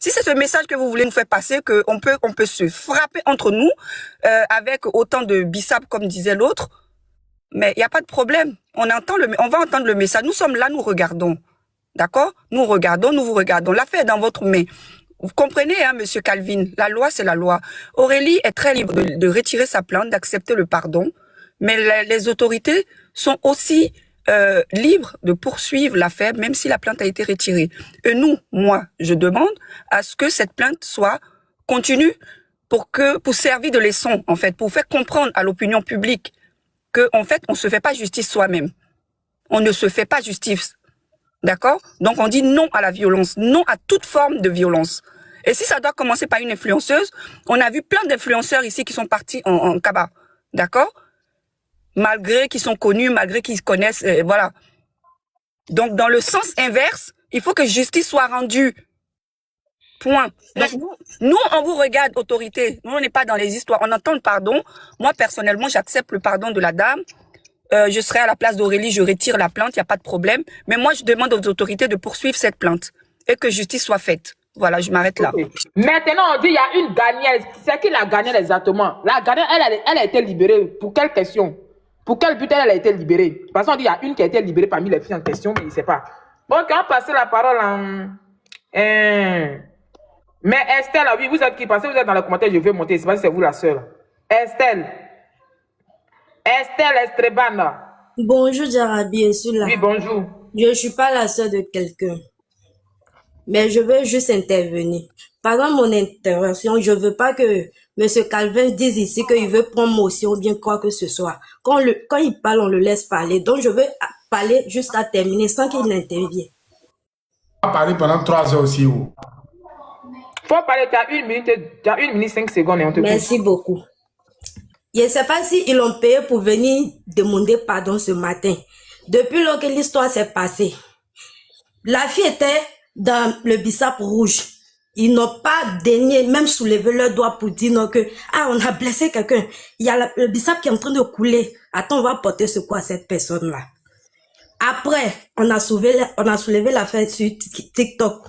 Si c'est ce message que vous voulez nous faire passer, qu'on peut se frapper entre nous avec autant de bissap, comme disait l'autre, mais il n'y a pas de problème. On va entendre le message. Nous sommes là, nous regardons. D'accord? Nous regardons, nous vous regardons. L'affaire est dans votre main. Vous comprenez, hein, Monsieur Calvin, la loi, c'est la loi. Aurélie est très libre de retirer sa plainte, d'accepter le pardon, mais les autorités sont aussi libres de poursuivre l'affaire, même si la plainte a été retirée. Et moi, je demande à ce que cette plainte soit continue pour servir de leçon, en fait, pour faire comprendre à l'opinion publique que, en fait, on se fait pas justice soi-même. On ne se fait pas justice. D'accord? Donc, on dit non à la violence, non à toute forme de violence. Et si ça doit commencer par une influenceuse, on a vu plein d'influenceurs ici qui sont partis en cabas. D'accord? Malgré qu'ils sont connus, malgré qu'ils se connaissent, voilà. Donc, dans le sens inverse, il faut que justice soit rendue. Point. Donc, nous, on vous regarde, autorité. Nous, on n'est pas dans les histoires. On entend le pardon. Moi, personnellement, j'accepte le pardon de la dame. Je serai à la place d'Aurélie, je retire la plainte, il n'y a pas de problème. Mais moi, je demande aux autorités de poursuivre cette plainte et que justice soit faite. Voilà, je m'arrête là. Okay. Maintenant, on dit qu'il y a une gagnante. C'est qui la gagnante exactement? La gagnante, elle a été libérée. Pour quelle question? Pour quel but elle a été libérée? Parce qu'on dit qu'il y a une qui a été libérée parmi les filles en question, mais il ne sait pas. Bon, quand on passe la parole mais Estelle, oui, vous êtes qui? Parce que vous êtes dans les commentaires, je vais monter. Je ne sais pas si c'est vous la seule. Estelle Estrebana. Bonjour Jarabi, je suis là. Oui, bonjour. Je ne suis pas la sœur de quelqu'un. Mais je veux juste intervenir. Pendant mon intervention, je ne veux pas que M. Calvin dise ici qu'il veut prendre motion ou bien quoi que ce soit. Quand il parle, on le laisse parler. Donc je veux parler jusqu'à terminer sans qu'il n'intervienne. On va parler pendant 3 heures aussi. Faut parler, tu as 1 minute 5 secondes et on te Merci beaucoup. Je ne sais pas s'ils l'ont payé pour venir demander pardon ce matin. Depuis lors que l'histoire s'est passée, la fille était dans le bissap rouge. Ils n'ont pas daigné même soulever leurs doigts pour dire non que on a blessé quelqu'un. Il y a le bissap qui est en train de couler. Attends, on va porter secours à cette personne-là. Après, on a soulevé l'affaire sur TikTok.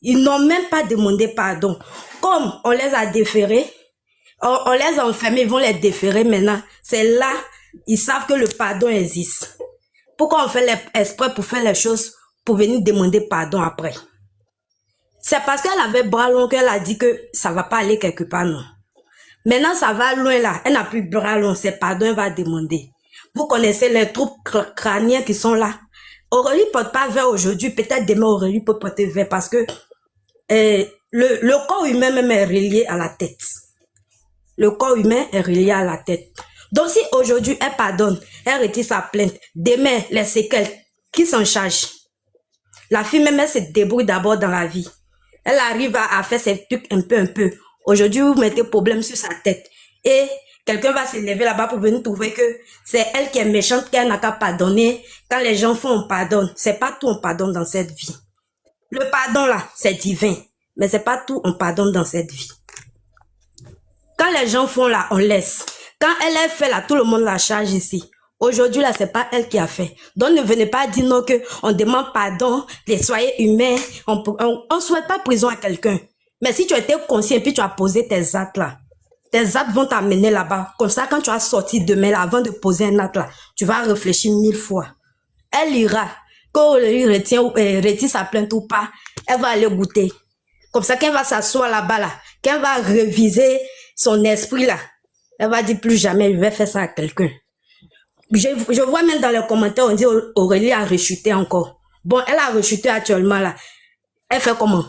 Ils n'ont même pas demandé pardon. Comme on les a déférés, on les a enfermés, ils vont les déférer maintenant. C'est là, ils savent que le pardon existe. Pourquoi on fait l'exprès pour faire les choses, pour venir demander pardon après? C'est parce qu'elle avait bras long qu'elle a dit que ça va pas aller quelque part, non. Maintenant, ça va loin là. Elle n'a plus bras long, c'est pardon, elle va demander. Vous connaissez les troupes crâniens qui sont là. Aurélie ne porte pas verre aujourd'hui, peut-être demain Aurélie peut porter verre parce que le corps humain même est relié à la tête. Le corps humain est relié à la tête. Donc si aujourd'hui elle pardonne, elle retire sa plainte, demain les séquelles, qui s'en charge? La fille même elle se débrouille d'abord dans la vie. Elle arrive à faire ses trucs un peu. Aujourd'hui vous mettez problème sur sa tête. Et quelqu'un va se lever là-bas pour venir trouver que c'est elle qui est méchante, qu'elle n'a qu'à pardonner. Quand les gens font, on pardonne. C'est pas tout on pardonne dans cette vie. Le pardon là, c'est divin. Mais c'est pas tout on pardonne dans cette vie. Quand les gens font là, on laisse. Quand elle est fait là, tout le monde la charge ici. Aujourd'hui là, c'est pas elle qui a fait. Donc ne venez pas dire non que on demande pardon, les soyez humains. On souhaite pas prison à quelqu'un. Mais si tu étais conscient et puis tu as posé tes actes là, tes actes vont t'amener là-bas. Comme ça, quand tu as sorti demain là, avant de poser un acte là, tu vas réfléchir 1000 fois. Elle ira. Quand elle retire sa plainte ou pas, elle va aller goûter. Comme ça, qu'elle va s'asseoir là-bas là, qu'elle va réviser son esprit là, elle va dire plus jamais je vais faire ça à quelqu'un. Je vois même dans les commentaires, on dit Aurélie a rechuté encore. Bon, elle a rechuté actuellement là. Elle fait comment?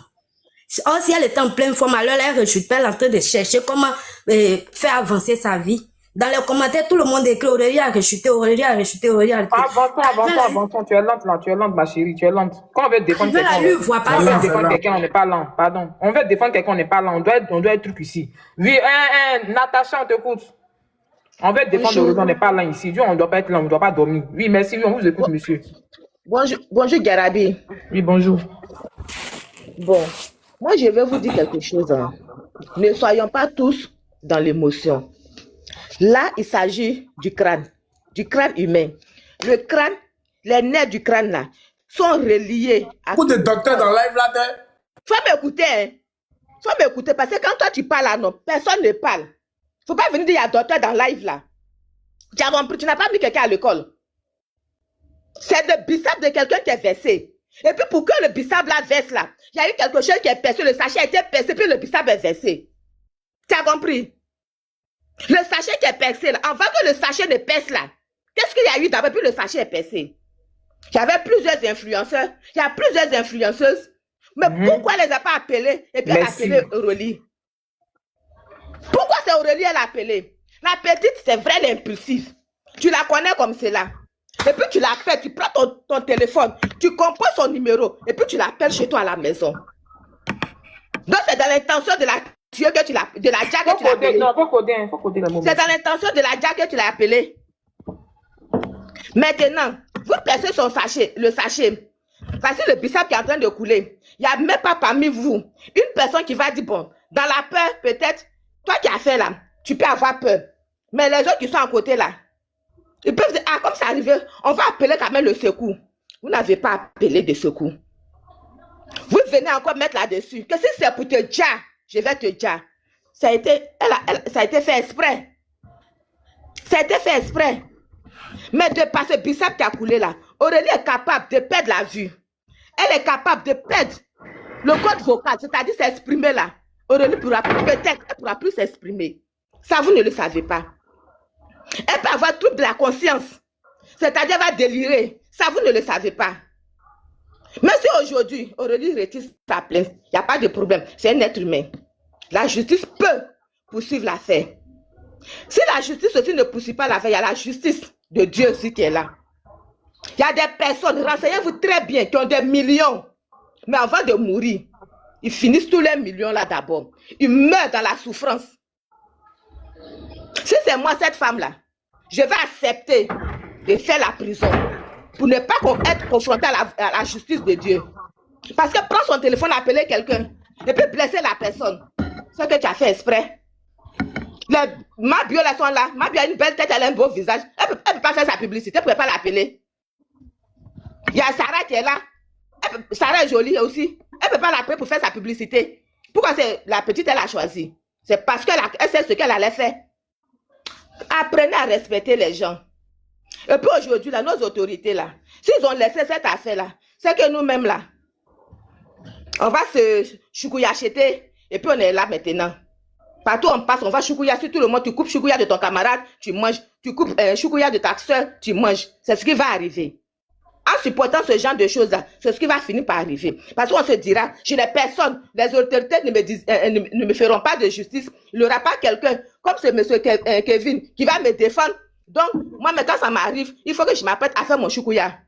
Si elle était en pleine forme, alors elle rechute, elle est en train de chercher comment faire avancer sa vie. Dans les commentaires, tout le monde écrit Aurélie a rechuté, Aurélie a rechuté, Aurélie a rechuté. Avançons, tu es lente là, tu es lente ma chérie, tu es lente. Quand on veut défendre quelqu'un, on veut défendre quelqu'un, on n'est pas lent, pardon. On veut défendre quelqu'un, on n'est pas lent, on doit être truc ici. Oui, Natacha, on t'écoute. On veut défendre Aurélie, on n'est pas lent ici. On ne doit pas être lent, on ne doit pas dormir. Oui, merci, oui, on vous écoute, monsieur. Bonjour Garabi. Oui, bonjour. Bon, moi je vais vous dire quelque chose. Hein. Ne soyons pas tous dans l'émotion. Là, il s'agit du crâne humain. Le crâne, les nerfs du crâne là, sont reliés à... Beaucoup de docteurs dans live là. Faut m'écouter, hein. Faut m'écouter parce que quand toi tu parles là, non, personne ne parle. Faut pas venir dire il y a docteur dans live là. Tu as compris, tu n'as pas mis quelqu'un à l'école. C'est le bissap de quelqu'un qui est versé. Et puis pour que le bissap là verse là, il y a eu quelque chose qui est percé, le sachet a été percé, puis le bissap est versé. Tu as compris? Le sachet qui est percé là, avant que le sachet ne perce là, qu'est-ce qu'il y a eu d'abord, puis le sachet est percé? Il y avait plusieurs influenceurs, il y a plusieurs influenceuses, mais pourquoi elle les a pas appelées et puis elle a appelé Aurélie? Pourquoi c'est Aurélie elle a appelé? La petite, c'est vrai, elle est impulsive. Tu la connais comme cela. Et puis tu l'appelles, tu prends ton téléphone, tu composes son numéro, et puis tu l'appelles chez toi à la maison. Donc c'est dans l'intention de la tuer que tu l'as, de la jague que tu l'as appelé. Non, faut coder le moment. C'est dans l'intention de la jague que tu l'as appelé. Maintenant, vous percez son sachet, le sachet. Voici le bissap qui est en train de couler. Il n'y a même pas parmi vous une personne qui va dire, bon, dans la peur, peut-être, toi qui as fait là, tu peux avoir peur. Mais les autres qui sont à côté là, ils peuvent dire, ah, comme ça arrive, on va appeler quand même le secours. Vous n'avez pas appelé de secours. Vous venez encore mettre là-dessus. Que si c'est pour te dire, je vais te dire. Ça a été fait exprès. Ça a été fait exprès. Mais de par ce bissap qui a coulé là, Aurélie est capable de perdre la vue. Elle est capable de perdre le code vocal, c'est-à-dire s'exprimer là. Aurélie pourra peut-être, elle pourra plus s'exprimer. Ça, vous ne le savez pas. Elle peut avoir trouble de la conscience. C'est-à-dire, elle va délirer. Ça, vous ne le savez pas. Mais si aujourd'hui, Aurélie retire sa plainte, il n'y a pas de problème. C'est un être humain. La justice peut poursuivre l'affaire. Si la justice aussi ne poursuit pas l'affaire, il y a la justice de Dieu aussi qui est là. Il y a des personnes, renseignez-vous très bien, qui ont des millions. Mais avant de mourir, ils finissent tous les millions là d'abord. Ils meurent dans la souffrance. Si c'est moi, cette femme-là, je vais accepter de faire la prison pour ne pas être confronté à la justice de Dieu. Parce que prendre son téléphone, appeler quelqu'un et puis blesser la personne, c'est ce que tu as fait exprès. Ma bio, là, sont là. Ma bio a une belle tête, elle a un beau visage. Elle ne peut pas faire sa publicité, elle ne peut pas l'appeler. Il y a Sarah qui est là. Sarah est jolie aussi. Elle ne peut pas l'appeler pour faire sa publicité. Pourquoi la petite, elle a choisi? C'est parce qu'elle sait ce qu'elle allait faire. Apprenez à respecter les gens. Et puis aujourd'hui, là, nos autorités, là, s'ils ont laissé cette affaire-là, c'est que nous-mêmes, là, on va se choukouyacheter et puis on est là maintenant. Partout on passe, on va choukouya sur tout le monde. Tu coupes choukouya de ton camarade, tu manges. Tu coupes choukouya de ta soeur, tu manges. C'est ce qui va arriver. En supportant ce genre de choses-là, c'est ce qui va finir par arriver. Parce qu'on se dira, je n'ai personne, les autorités ne me feront pas de justice. Il n'y aura pas quelqu'un comme ce monsieur Kevin qui va me défendre. Donc, moi, mais quand ça m'arrive, il faut que je m'apprête à faire mon choukouya.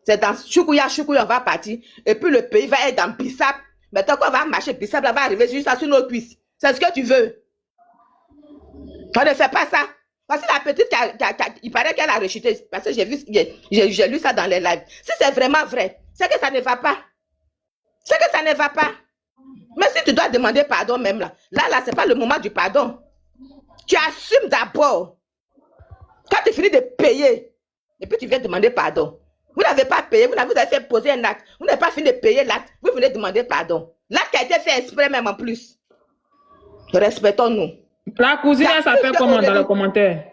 C'est dans choukouya, on va partir. Et puis le pays va être dans Bissap. Maintenant qu'on va marcher, Bissap, là va arriver juste sur nos cuisses. C'est ce que tu veux. On ne fait pas ça. Parce que la petite, il paraît qu'elle a rechuté. Parce que j'ai lu ça dans les lives. Si c'est vraiment vrai, c'est que ça ne va pas. C'est que ça ne va pas. Mais si tu dois demander pardon même là, c'est pas le moment du pardon. Tu assumes d'abord. Quand tu finis de payer, et puis tu viens demander pardon. Vous n'avez pas payé, vous avez fait poser un acte. Vous n'avez pas fini de payer l'acte. Vous venez demander pardon. L'acte a été fait exprès même en plus. Respectons-nous. La cousine, elle s'appelle comment dans les commentaires?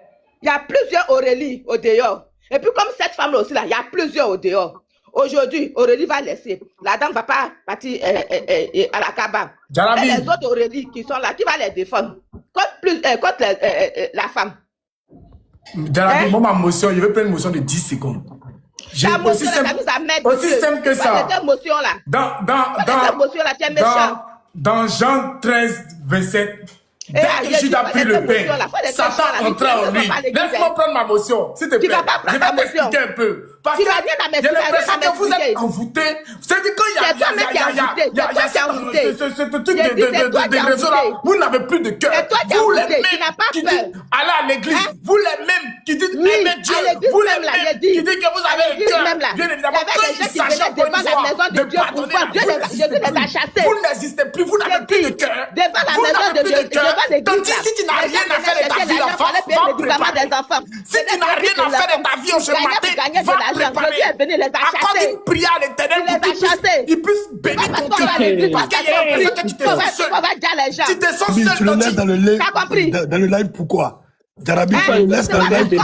Il y a plusieurs Aurélie au dehors. Et puis comme cette femme-là aussi, là, il y a plusieurs au dehors. Aujourd'hui, Aurélie va laisser. La dame ne va pas partir à la cabane. Et les autres Aurélie qui sont là, qui va les défendre contre la femme. Jarabi, moi, ma motion, je vais prendre une motion de 10 secondes. Aussi simple que ça. Cette émotion-là. Dans Jean 13, 27, dès que Judas prit le pain, Satan entra en lui. Laisse-moi prendre ma motion, s'il te plaît. Je vais t'expliquer un peu. Parce que j'ai l'impression que vous êtes envoûté. C'est-à-dire qu'il y a ce truc de réseau là, vous n'avez plus de cœur. Vous les mêmes qui disent allez à l'église, vous les mêmes qui dit aimer Dieu, vous l'aimez, qui dit que vous avez le cœur, bien évidemment, quand il s'agit encore une fois de pardonner la vie, vous n'existez plus, vous n'avez plus de cœur, vous n'avez plus de cœur, tandis si tu n'as rien à faire de ta vie, l'enfant, va préparer. Si tu n'as rien à faire de ta vie ce matin, va préparer. Accorde une prière à l'Éternel pour qu'il puisse bénir ton cœur. Parce qu'il y a l'impression que tu te sens seul. Tu te sens seul. Tu le laisses dans le live, pourquoi? Jarabi, tu le laisses dans le live. Je dis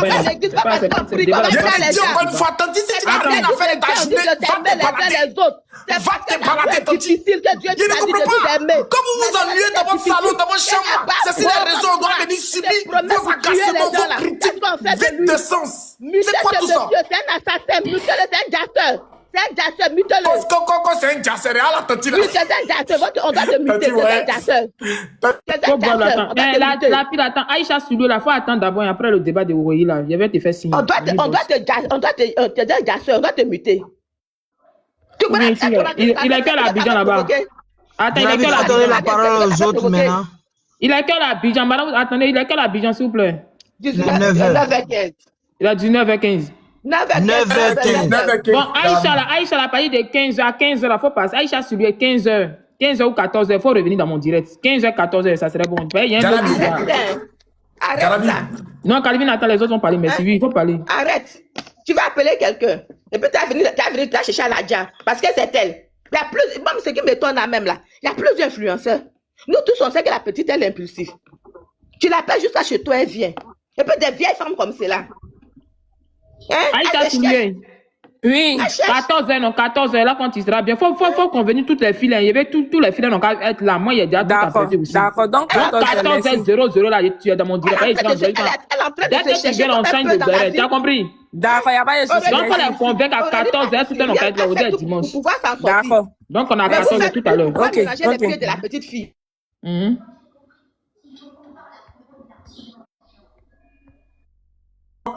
encore une fois, tandis si tu n'as rien à faire de ta journée, va te balader ton petit. Je ne comprends pas. Comme vous vous ennuyez dans votre salon, dans votre chambre, c'est sur les réseaux, on doit venir subir vos agacements, vos critiques, vide de sens. C'est quoi tout ça? C'est un assassin, c'est un jasseur. C'est un jasseur, mutez-le. Quand c'est un jasseur, alors t'as-tu là? Oui, c'est un jasseur, on doit te muter, c'est un jasseur. C'est un jasseur. La fille attend, Aïcha Soulou, la faut attendre d'abord et après le débat de Ouroyi là, je vais te faire signer. On doit te muter. Il est quel Abidjan là-bas? Attends, il est quel Abidjan? La parole aux autres maintenant. Il est quel Abidjan? Madame, attendez, il est quel Abidjan s'il vous plaît? 19h15. Il a 19h15. 9h15. Bon, Aïcha a parlé de 15h à 15h, il faut passer. Aïcha sur lui 15h. 15h ou 14h, il faut revenir dans mon direct. 15h, 14h, ça serait bon. Il y a un autre. Arrête ça. Non, Calvin, attends, les autres ont parlé, merci. Oui, il faut parler. Arrête. Tu vas appeler quelqu'un. Et puis tu vas venir chercher à la Dia. Parce que c'est elle. Il y a plus, même ce qui m'étonne là même là. Il y a plusieurs influenceurs. Nous tous, on sait que la petite, elle est impulsive. Tu l'appelles juste là chez toi, elle vient. Et puis des vieilles femmes comme celle-là. Aïcha Soulier. Oui, 14h, non, 14h, là, quand il sera bien. Faut convenir toutes les filles. Il y avait tous les filles, donc, être là. Moi, il y a déjà tout à fait aussi. D'accord, donc 14h00, là, tu es dans mon direct. Elle est en train de se chercher on change de direct. Tu as compris? D'accord, il n'y a pas de souci. Donc, on est convaincu à 14h, tout le monde est là, au dimanche. D'accord. Donc, on a 14h tout à l'heure. Ok. Les pieds de la petite fille.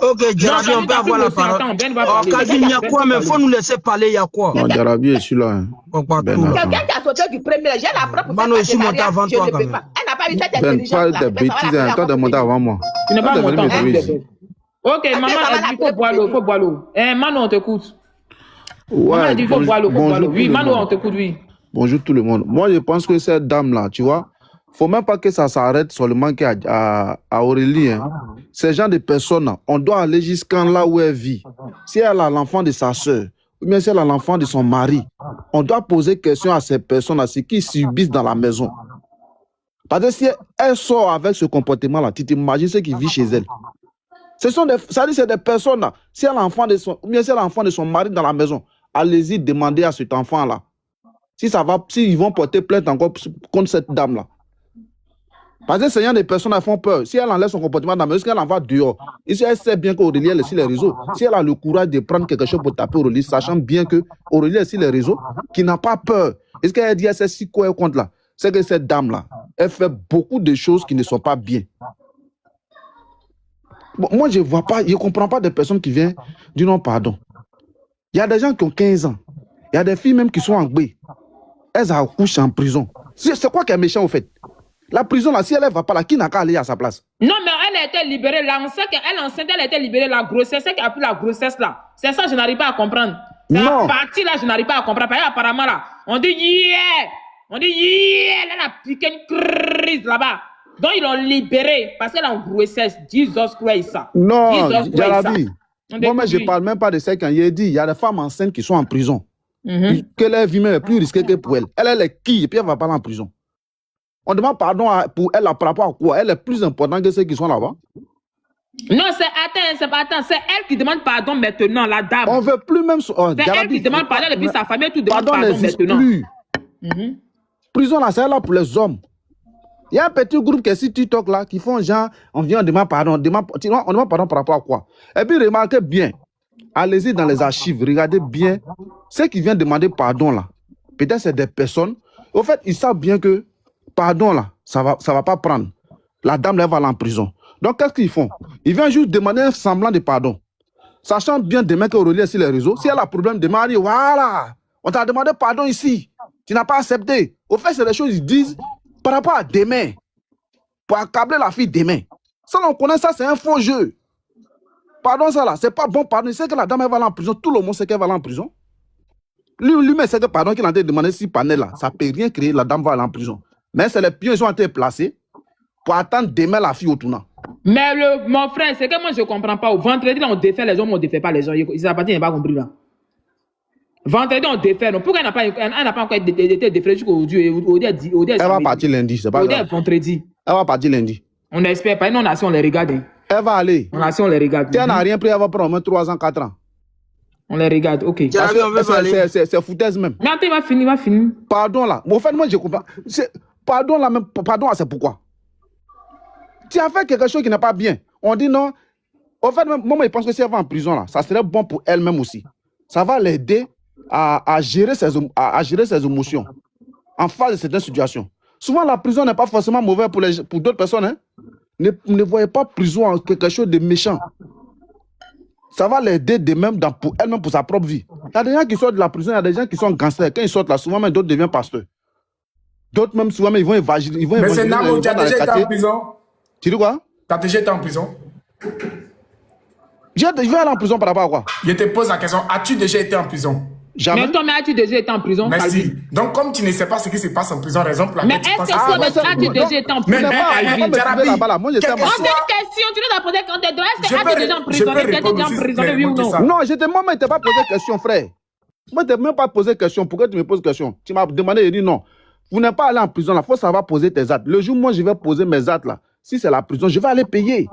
Ok, Jarabi, on peut avoir la parole. Oh, Calvin, il y a quoi, mais il faut nous laisser parler, il y a quoi? Non, Jarabi est celui-là. Hein. Quelqu'un qui a sauté du premier, j'ai la propre. Mano, je suis monté avant toi, quand même. Elle n'a pas eu cette intelligence. Pas de bêtises, hein. Toi de monter avant moi. Tu n'es pas monté avant moi. Ok, maman, il faut boire l'eau, faut boire l'eau. Mano, on t'écoute. Ouais, il faut boire l'eau, oui, Mano, on t'écoute, oui. Bonjour tout le monde. Moi, je pense que cette dame-là, tu vois, faut même pas que ça s'arrête seulement à Aurélie. Hein. Ces gens de personnes, on doit aller jusqu'en là où elle vit. Si elle a l'enfant de sa soeur, ou bien si elle a l'enfant de son mari, on doit poser question à ces personnes-là, ceux qui subissent dans la maison. Parce que si elle sort avec ce comportement-là, tu t'imagines ce qui vit chez elle. Ça dit c'est des personnes, si elle a l'enfant de son, ou bien si elle a l'enfant de son mari dans la maison, allez-y demander à cet enfant-là. S'ils vont porter plainte encore contre cette dame-là. Parce que ces des personnes elles font peur. Si elle enlève son comportement dans la maison, est-ce qu'elle en va dehors? Et si elle sait bien qu'Aurélie est sur les réseaux, si elle a le courage de prendre quelque chose pour taper Aurélie, sachant bien que Aurélie est sur les réseaux, qui n'a pas peur. Est-ce qu'elle dit à ces six quoi contre là? C'est que cette dame-là, elle fait beaucoup de choses qui ne sont pas bien. Bon, moi, je ne comprends pas des personnes qui viennent du non pardon. Il y a des gens qui ont 15 ans. Il y a des filles même qui sont en B. Elles accouchent en prison. C'est quoi qui est méchant au fait? La prison, là, si elle ne va pas là, qui n'a qu'à aller à sa place? Non, mais elle a été libérée là. On sait qu'elle enceinte, elle a été libérée la grossesse. C'est qui a pris la grossesse là. C'est ça, je n'arrive pas à comprendre. Non. La partie là, je n'arrive pas à comprendre. Parce apparemment là, on dit yeah! On dit yeah! Elle a piqué une crise là-bas. Donc ils l'ont libérée parce qu'elle a une grossesse. Jesus Christ, ça. Non, Jarabi. Moi, je ne parle même pas de ça quand il a dit. Il y a des femmes enceintes qui sont en prison. Que leur vie même est plus risquée que pour elle. Elle est qui? Et puis elle va pas aller en prison. On demande pardon pour elle par rapport à quoi? Elle est plus importante que ceux qui sont là-bas. Non, c'est elle qui demande pardon maintenant, la dame. On veut plus même... c'est elle qui demande pardon et puis sa famille, tout demande pardon maintenant. Plus. Prison là, c'est là pour les hommes. Il y a un petit groupe qui est sur TikTok là, qui font genre, on vient, on demande pardon, on demande pardon par rapport à quoi? Et puis remarquez bien, allez-y dans les archives, regardez bien, ceux qui viennent demander pardon là, peut-être c'est des personnes, au fait, ils savent bien que pardon là, ça va pas prendre. La dame là, elle va aller en prison. Donc qu'est-ce qu'ils font? Ils viennent juste demander un semblant de pardon. Sachant bien demain qu'Aurélie est sur les réseaux, si elle a un problème de mari, voilà, on t'a demandé pardon ici, tu n'as pas accepté. Au fait, c'est des choses qu'ils disent par rapport à demain, pour accabler la fille demain. Ça, on connaît ça, c'est un faux jeu. Pardon, ça là, c'est pas bon, pardon. Il sait que la dame, elle va aller en prison. Tout le monde sait qu'elle va aller en prison. Lui-même sait que, pardon, qu'il a été demandé si panel là, ça peut rien créer, la dame va aller en prison. Mais c'est les pions, ils ont été placés pour attendre demain la fille au tournant. Mais mon frère, c'est que moi je comprends pas. Vendredi, là, on défait les hommes, on défait pas les gens. Ils n'ont pas compris là. Vendredi, on défait. Pourquoi elle n'a pas encore été défait jusqu'aujourd'hui? Elle va partir lundi, c'est pas grave. Vendredi. Elle va partir lundi. On espère pas. Nous, on les regarde. Hein. Elle va aller. On les regarde. Si elle n'a rien pris, elle va prendre au moins 3 ans, 4 ans. On les regarde, ok. C'est foutaise même. Mais attends, il va finir. Pardon là. Au fait, moi, je comprends. Pardon là, même. Pardon là, c'est pourquoi. Tu as fait quelque chose qui n'est pas bien. On dit non. Au fait, moi, je pense que si elle va en prison là, ça serait bon pour elle-même aussi. Ça va l'aider à gérer ses émotions en face de certaines situations. Souvent, la prison n'est pas forcément mauvaise pour d'autres personnes. Hein. Ne voyez pas prison en quelque chose de méchant. Ça va l'aider de même pour elle-même, pour sa propre vie. Il y a des gens qui sortent de la prison, il y a des gens qui sont gangsters. Quand ils sortent là, souvent, même d'autres deviennent pasteurs. D'autres même, souvent, ils vont évangéliser. Mais c'est Namo, tu as déjà été en prison? Tu dis quoi? Tu as déjà été en prison? Je vais aller en prison par rapport à quoi? Je te pose la question, as-tu déjà été en prison? Jamais. Mais toi, as-tu déjà été en prison? Merci. Donc, comme tu ne sais pas ce qui se passe en prison, raison pour laquelle tu penses que as-tu déjà été en prison? Moi, j'étais en prison. On t'a une question, tu nous as posé quand t'es est-ce que as-tu déjà en prison? Non, moi, je ne t'ai pas posé question, frère. Moi, je ne t'ai même pas posé question. Pourquoi tu me poses question? Tu m'as demandé, il dit non. Vous n'êtes pas allé en prison, là. Il faut savoir poser tes actes. Le jour où moi, je vais poser mes actes, là, si c'est la prison, je vais aller payer.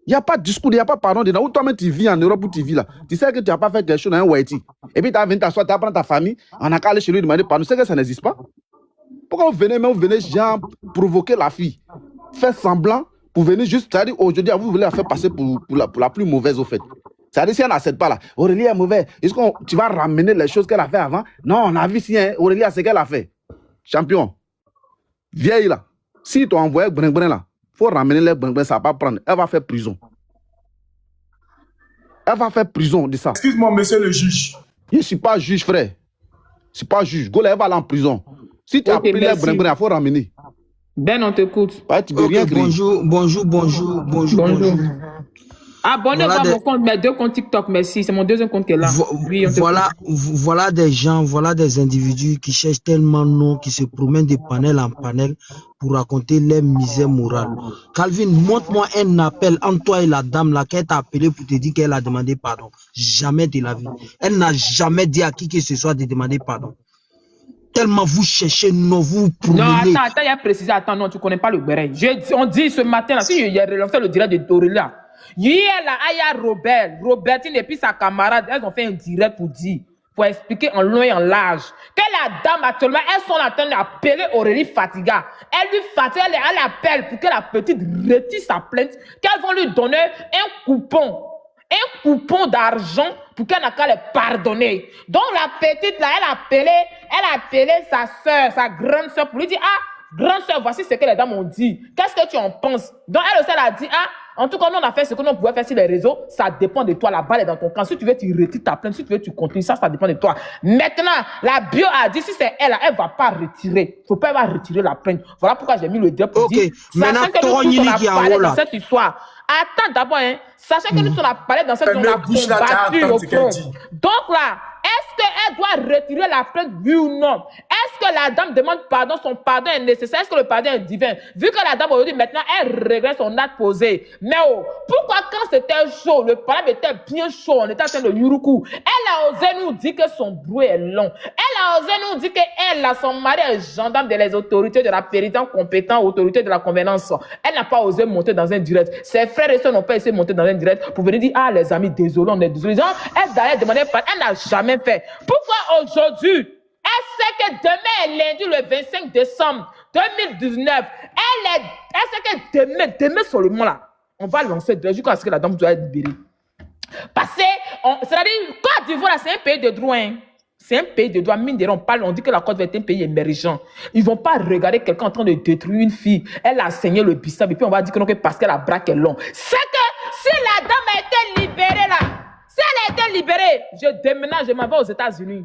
Il n'y a pas de discours, il n'y a pas pardon. Où toi-même tu vis en Europe, où tu vis là. Tu sais que tu n'as pas fait quelque chose dans un Haïti. Et puis tu as venu t'asseoir, tu as pris ta famille, on a qu'à aller chez lui demander pardon. Tu sais que ça n'existe pas. Pourquoi vous venez genre provoquer la fille? Faire semblant pour venir juste, c'est-à-dire aujourd'hui, vous voulez la faire passer pour la plus mauvaise au fait. C'est-à-dire si elle n'accepte pas là, Aurélie est mauvaise. Est-ce que tu vas ramener les choses qu'elle a fait avant? Non, on a vu si hein, Aurélie a ce qu'elle a fait. Champion. Vieille là. Si tu as envoyé brin là, il faut ramener les brin, ça va pas prendre. Elle va faire prison. Elle va faire prison de ça. Excuse-moi, monsieur le juge. Je ne suis pas juge, frère. Je ne suis pas juge. Gola, elle va aller en prison. Si tu as pris les brin, il faut ramener. Ben, on t'écoute. Ouais, tu veux rien crier. Bonjour. Abonnez-moi à mon compte, mes 2 comptes TikTok, merci. C'est mon 2e compte qui est là. Oui, voilà des gens, voilà des individus qui cherchent tellement de noms, qui se promènent de panel en panel pour raconter leur misère morale. Calvin, montre-moi un appel entre toi et la dame là qu'elle t'a appelé pour te dire qu'elle a demandé pardon. Jamais de la vie. Elle n'a jamais dit à qui que ce soit de demander pardon. Tellement vous cherchez, non, vous promenez. Non, attends, il y a précisé, attends, non, tu ne connais pas le béret. On dit ce matin là, si j'ai relancé le direct de Dorilla. Hier, là, il y a Robertine et puis sa camarade, elles ont fait un direct pour expliquer en long et en large que la dame actuellement, elles sont en train d'appeler Aurélie Fatiga. Elle lui fatigue, elle appelle pour que la petite retire sa plainte, qu'elles vont lui donner un coupon d'argent pour qu'elle n'a qu'à les pardonner. Donc la petite là, elle a appelé sa soeur, sa grande soeur pour lui dire, grande soeur, voici ce que les dames ont dit. Qu'est-ce que tu en penses? Donc elle aussi, elle a dit, en tout cas, nous, on a fait ce que nous pouvons faire sur les réseaux. Ça dépend de toi. La balle est dans ton camp. Si tu veux, tu retires ta plainte. Si tu veux, tu continues. Ça dépend de toi. Maintenant, la bio a dit, si c'est elle, elle ne va pas retirer. Il ne faut pas retirer la plainte. Voilà pourquoi j'ai mis le direct pour dire. Maintenant, sachant que nous, on a parlé dans cette histoire. Attends d'abord, hein. Sachant que nous, on a parlé dans cette histoire. On a combattu au front. Donc là, est-ce qu'elle doit retirer la plainte, oui ou non? Est-ce que la dame demande pardon, son pardon est nécessaire? Est-ce que le pardon est divin? Vu que la dame aujourd'hui, maintenant, elle regrette son acte posé. Mais pourquoi quand c'était chaud, le pardon était bien chaud, on était en train de yuruku, elle a osé nous dire que son bruit est long. Elle a osé nous dire qu'elle, son mari est gendarme des autorités de la péritance compétente, autorité de la convenance. Elle n'a pas osé monter dans un direct. Ses frères et soeurs n'ont pas essayé de monter dans un direct pour venir dire, les amis, désolé, on est désolé. Elle d'ailleurs demandé pardon, elle n'a jamais fait. Pourquoi aujourd'hui, elle sait que demain est lundi le 25 décembre 2019, elle sait que demain seulement là, on va lancer jusqu'à ce que la dame doit être libérée. Parce que, c'est-à-dire, Côte d'Ivoire, c'est un pays de droit. Hein. C'est un pays de droit. Mine de rien, on dit que la Côte d'Ivoire est un pays émergent. Ils ne vont pas regarder quelqu'un en train de détruire une fille. Elle a saigné le bissap et puis on va dire que non, parce qu'elle a braqué long. C'est que si la dame a été libérée là, si elle a été libérée, je déménage, je m'en vais aux États-Unis.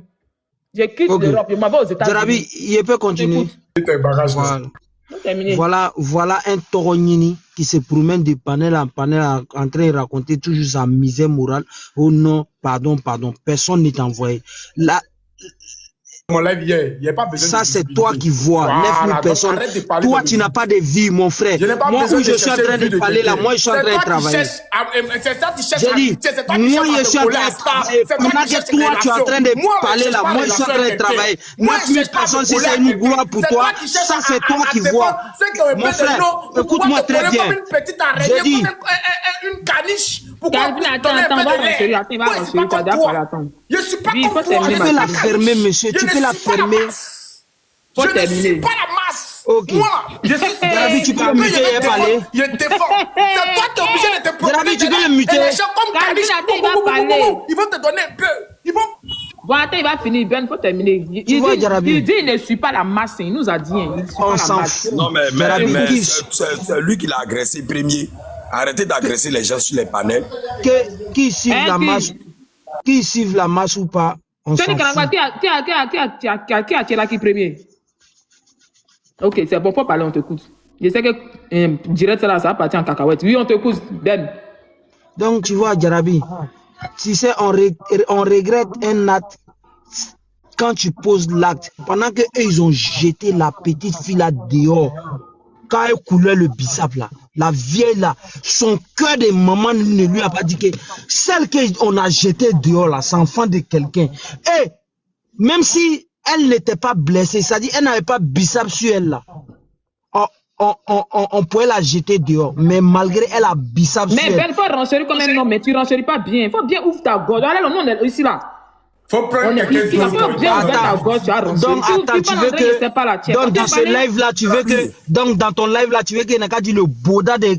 Je quitte l'Europe, je m'en vais aux États-Unis. Jarabi, il peut continuer. Voilà un Toronini qui se promène de panel en panel en train de raconter toujours sa misère morale. Oh non, pardon, personne n'est envoyé. Là, ça, c'est toi qui vois. 9000 personnes. Toi, tu n'as pas de vie, mon frère. Moi, où je suis en train de parler là, moi, je suis en train de travailler. J'ai dit, moi, je suis en train de travailler. Pendant que toi, tu es en train de parler là, moi, je suis en train de travailler. 9000 personnes, si c'est une gloire pour toi, ça, c'est toi qui vois. Mon frère, écoute-moi très bien. J'ai dit, une caniche. Pourquoi je suis pas comme toi. Tu peux la fermer, monsieur. Tu peux la fermer. Je ne suis pas la masse. Ok. Moi, je suis. Jarabi, tu peux le muter et parler. Je défends. C'est toi qui es obligé de te protéger. Jarabi, tu peux le muter. Et les gens comme Kanish, ils vont te donner un peu. Ils vont. Bon, attends, il va finir. Ben, il faut terminer. Il dit, il ne suit pas la masse. Il nous a dit. On s'en fout. Non, mais c'est lui qui l'a agressé premier. Arrêtez d'agresser les gens sur les panels. Qui suit la masse? Qui suivent la masse ou pas? On s'en fout. Qui a tiré qui premier? Ok, c'est bon, faut parler, on t'écoute. Je sais que direct là, ça appartient en cacahuète. Oui, on t'écoute, Ben. Donc, tu vois, Jarabi, tu sais, on regrette un acte quand tu poses l'acte. Pendant qu'eux, ils ont jeté la petite fille là dehors. Quand elle coulait le bissap là, la vieille là, son cœur de maman ne lui a pas dit que celle qu'on a jetée dehors là, c'est enfant de quelqu'un. Et même si elle n'était pas blessée, c'est-à-dire elle n'avait pas bissap sur elle là, on pouvait la jeter dehors. Mais malgré elle a bissap sur elle. Mais Ben, faut renchérir comme un homme, mais tu renchéris pas bien. Il faut bien ouvrir ta gorge. Allez, on est ici là. Faut prendre quelqu'un d'autre. Donc, attends, tu veux que. Donc, dans ce live-là, tu veux que. Donc, dans ton live-là, tu veux qu'il n'y ait qu'à dire le boda de